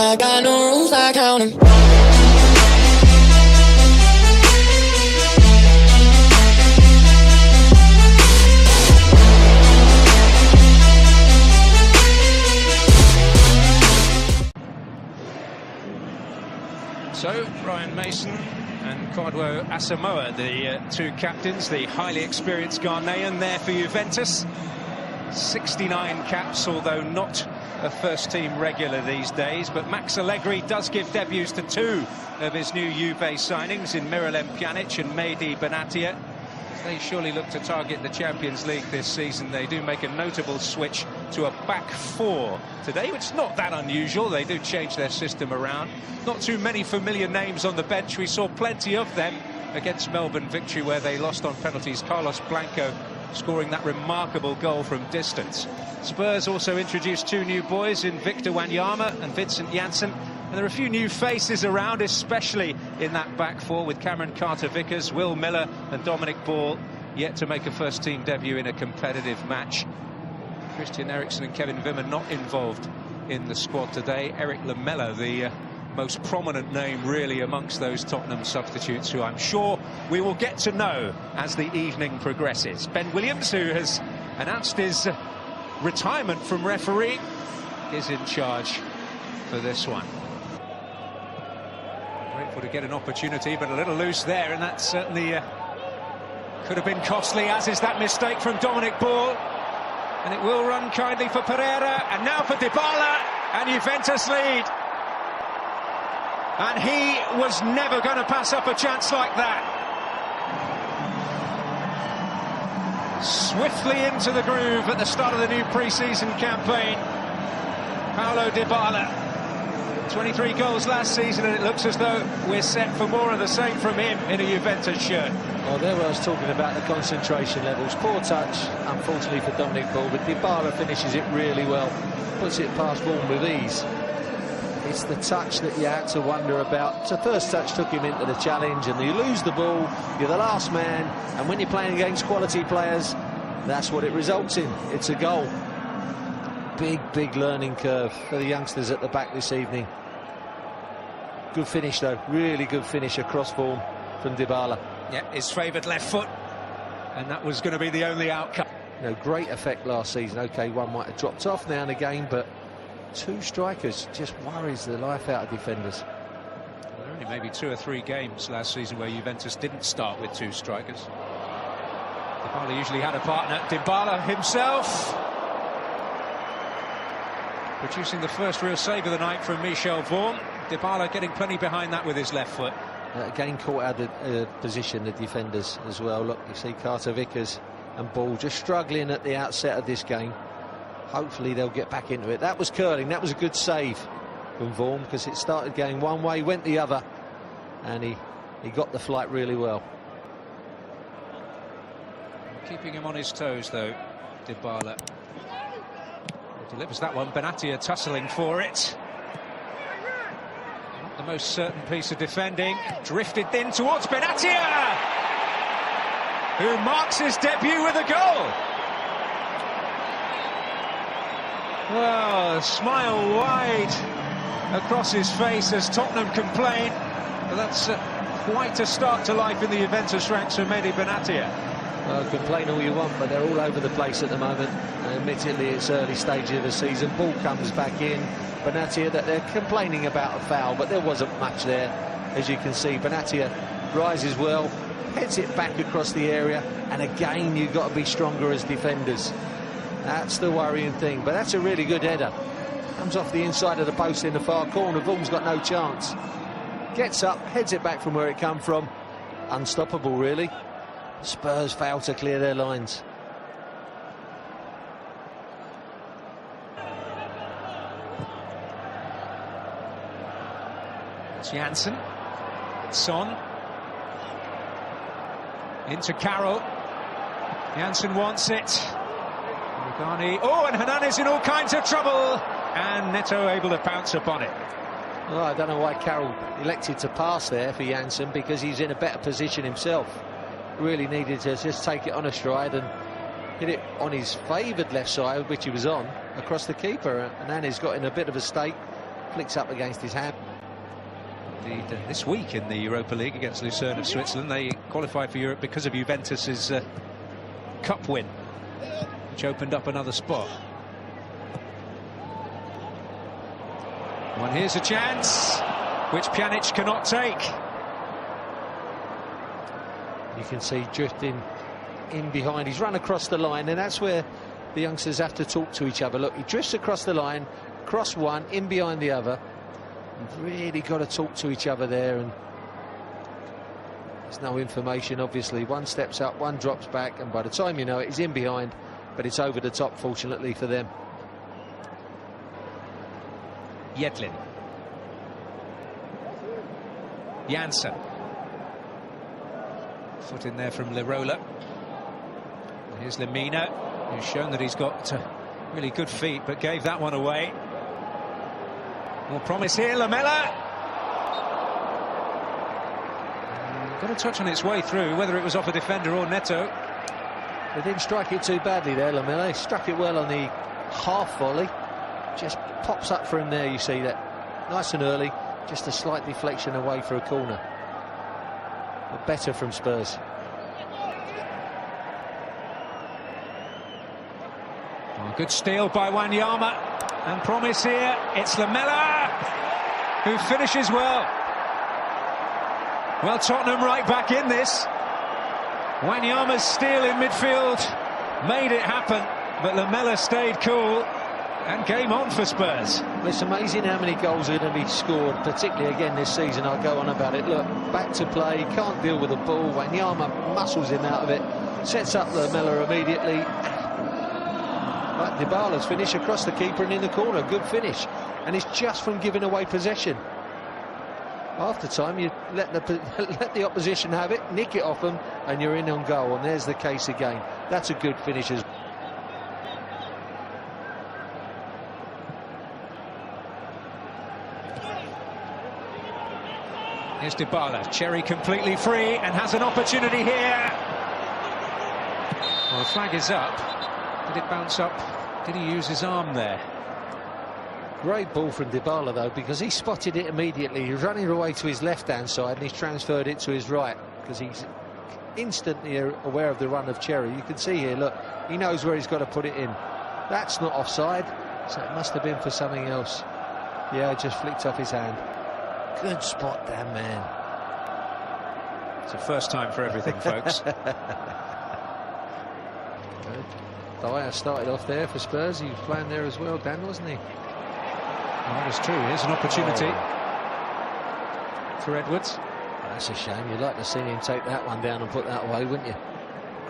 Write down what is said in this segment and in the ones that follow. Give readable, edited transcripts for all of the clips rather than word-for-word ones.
I got no rules, I count 'em. So, Ryan Mason and Kwadwo Asamoah, the two captains, the highly experienced Ghanaian there for Juventus. 69 caps, although not a first-team regular these days. But Max Allegri does give debuts to two of his new Juve signings in Miralem Pjanic and Mehdi Benatia. They surely look to target the Champions League this season. They do make a notable switch to a back four today, which is not that unusual. They do change their system around. Not too many familiar names on the bench. We saw plenty of them against Melbourne victory, where they lost on penalties. Carlos Blanco scoring that remarkable goal from distance. Spurs also introduced two new boys in Victor Wanyama and Vincent Janssen. And there are a few new faces around, especially in that back four, with Cameron Carter-Vickers, Will Miller and Dominic Ball yet to make a first-team debut in a competitive match. Christian Eriksen and Kevin Wimmer not involved in the squad today. Eric Lamela, the most prominent name really amongst those Tottenham substitutes, who I'm sure we will get to know as the evening progresses. Ben Williams, who has announced his retirement from refereeing, is in charge for this one. Grateful to get an opportunity, but a little loose there, and that certainly could have been costly, as is that mistake from Dominic Ball. And it will run kindly for Pereira, and now for Dybala, and Juventus lead. And he was never going to pass up a chance like that. Swiftly into the groove at the start of the new pre-season campaign, Paulo Dybala. 23 goals last season, and it looks as though we're set for more of the same from him in a Juventus shirt. Well, there I was talking about the concentration levels. Poor touch, unfortunately, for Dominic Ball, but Dybala finishes it really well. Puts it past Vaughan with ease. It's the touch that you had to wonder about. So first touch took him into the challenge, and you lose the ball, you're the last man, and when you're playing against quality players, that's what it results in. It's a goal. Big learning curve for the youngsters at the back this evening. Good finish though, really good finish across form from Dybala. Yeah, his favoured left foot, and that was going to be the only outcome. No, great effect last season. Okay, one might have dropped off now and again, but two strikers just worries the life out of defenders. There were only maybe 2 or 3 games last season where Juventus didn't start with two strikers. Dybala usually had a partner. Dybala himself producing the first real save of the night from Michel Vaughan. Dybala getting plenty behind that with his left foot. Again caught out of position, the defenders as well. Look, you see Carter-Vickers and Ball just struggling at the outset of this game. Hopefully they'll get back into it. That was curling. That was a good save from Vaughan, because it started going one way, went the other, and he got the flight really well. Keeping him on his toes though, Dybala. Delivers that one. Benatia tussling for it. Not the most certain piece of defending. Drifted in towards Benatia, who marks his debut with a goal. Well, a smile wide across his face as Tottenham complain. But that's quite a start to life in the Juventus ranks for Mehdi Benatia. Well, complain all you want, but they're all over the place at the moment. Admittedly, it's early stages of the season. Ball comes back in. Benatia, that they're complaining about a foul, but there wasn't much there, as you can see. Benatia rises well, heads it back across the area, and again, you've got to be stronger as defenders. That's the worrying thing, but that's a really good header. Comes off the inside of the post in the far corner. Vaughan's got no chance. Gets up, heads it back from where it come from. Unstoppable, really. Spurs fail to clear their lines. It's Janssen. Son. Into Carroll. Janssen wants it. Rugani. Oh, and Hernandez in all kinds of trouble. And Neto able to pounce upon it. Well, I don't know why Carroll elected to pass there for Janssen, because he's in a better position himself. Really needed to just take it on a stride and hit it on his favoured left side, which he was on, across the keeper. And Hernandez got in a bit of a state, flicks up against his hand. Indeed, this week in the Europa League against Lucerne of Switzerland, they qualified for Europe because of Juventus's cup win, which opened up another spot. Well, here's a chance which Pjanic cannot take. You can see drifting in behind. He's run across the line, and that's where the youngsters have to talk to each other. Look, he drifts across the line, cross one, in behind the other. You've really got to talk to each other there, and there's no information, obviously. One steps up, one drops back, and by the time you know it, he's in behind, but it's over the top, fortunately for them. Yedlin. Janssen. Foot in there from Lirola. Here's Lemina, who's shown that he's got really good feet, but gave that one away. More promise here, Lamela. Got a touch on its way through, whether it was off a defender or Neto. They didn't strike it too badly there, Lamela. He struck it well on the half volley. Just pops up for him there, you see that. Nice and early, just a slight deflection away for a corner. But better from Spurs. Oh, good steal by Wanyama. And promise here, it's Lamela who finishes well. Well, Tottenham right back in this. Wanyama's steal in midfield made it happen, but Lamela stayed cool and game on for Spurs. It's amazing how many goals are going to be scored, particularly again this season. I'll go on about it. Look, back to play, can't deal with the ball. Wanyama muscles him out of it, sets up Lamela immediately. But Dybala's finish across the keeper and in the corner. Good finish. And it's just from giving away possession. After time, you let the opposition have it, nick it off them, and you're in on goal. And there's the case again. That's a good finish. Here's Dybala. Cherry completely free and has an opportunity here. Well, the flag is up. Did it bounce up? Did he use his arm there? Great ball from Dybala, though, because he spotted it immediately. He was running away to his left-hand side, and he's transferred it to his right, because he's instantly aware of the run of Cherry. You can see here, look, he knows where he's got to put it in. That's not offside, so it must have been for something else. Yeah, just flicked off his hand. Good spot, damn man. It's a first time for everything, folks. Dyer started off there for Spurs. He was playing there as well, Dan, wasn't he? Well, that is true. Here's an opportunity for Edwards. That's a shame. You'd like to see him take that one down and put that away, wouldn't you?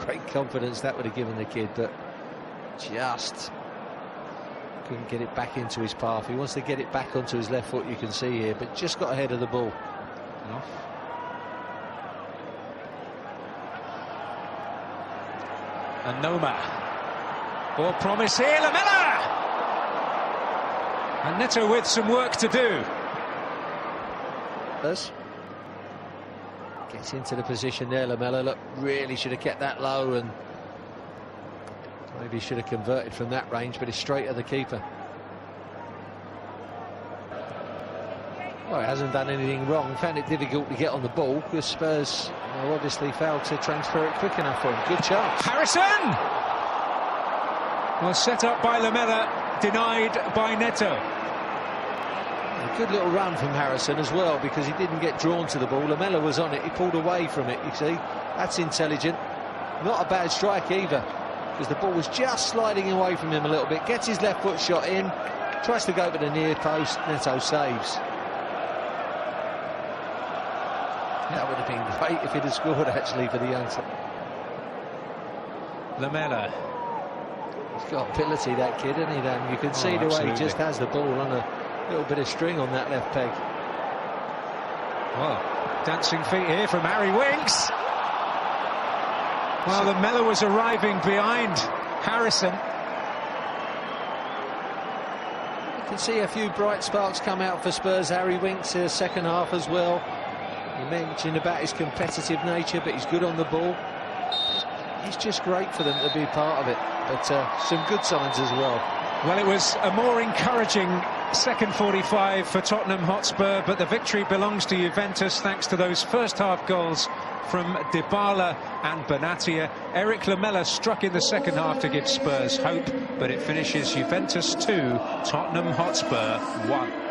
Great confidence that would have given the kid, but just couldn't get it back into his path. He wants to get it back onto his left foot, you can see here, but just got ahead of the ball. Off. And Noma. Or promise here, Lamela! And Neto with some work to do. Gets into the position there, Lamela. Look, really should have kept that low, and maybe should have converted from that range, but it's straight at the keeper. Well, he hasn't done anything wrong. Found it difficult to get on the ball because Spurs obviously failed to transfer it quick enough for him. Good chance. Harrison! Well, set up by Lamela, denied by Neto. A good little run from Harrison as well, because he didn't get drawn to the ball. Lamela was on it, he pulled away from it, you see. That's intelligent. Not a bad strike either, because the ball was just sliding away from him a little bit. Gets his left foot shot in, tries to go for the near post, Neto saves. That would have been great if he'd have scored, actually, for the youngster. Lamela. He's got ability, that kid, isn't he, Dan? You can see the way he just has the ball on a little bit of string on that left peg. Well, dancing feet here from Harry Winks. Well, Lamela was arriving behind Harrison. You can see a few bright sparks come out for Spurs. Harry Winks in the second half as well. You mentioned about his competitive nature, but he's good on the ball. It's just great for them to be part of it, but some good signs as well. Well, it was a more encouraging Second 45 for Tottenham Hotspur, but the victory belongs to Juventus thanks to those first half goals from Dybala and Benatia. Eric Lamela struck in the second half to give Spurs hope, but it finishes Juventus 2, Tottenham Hotspur 1.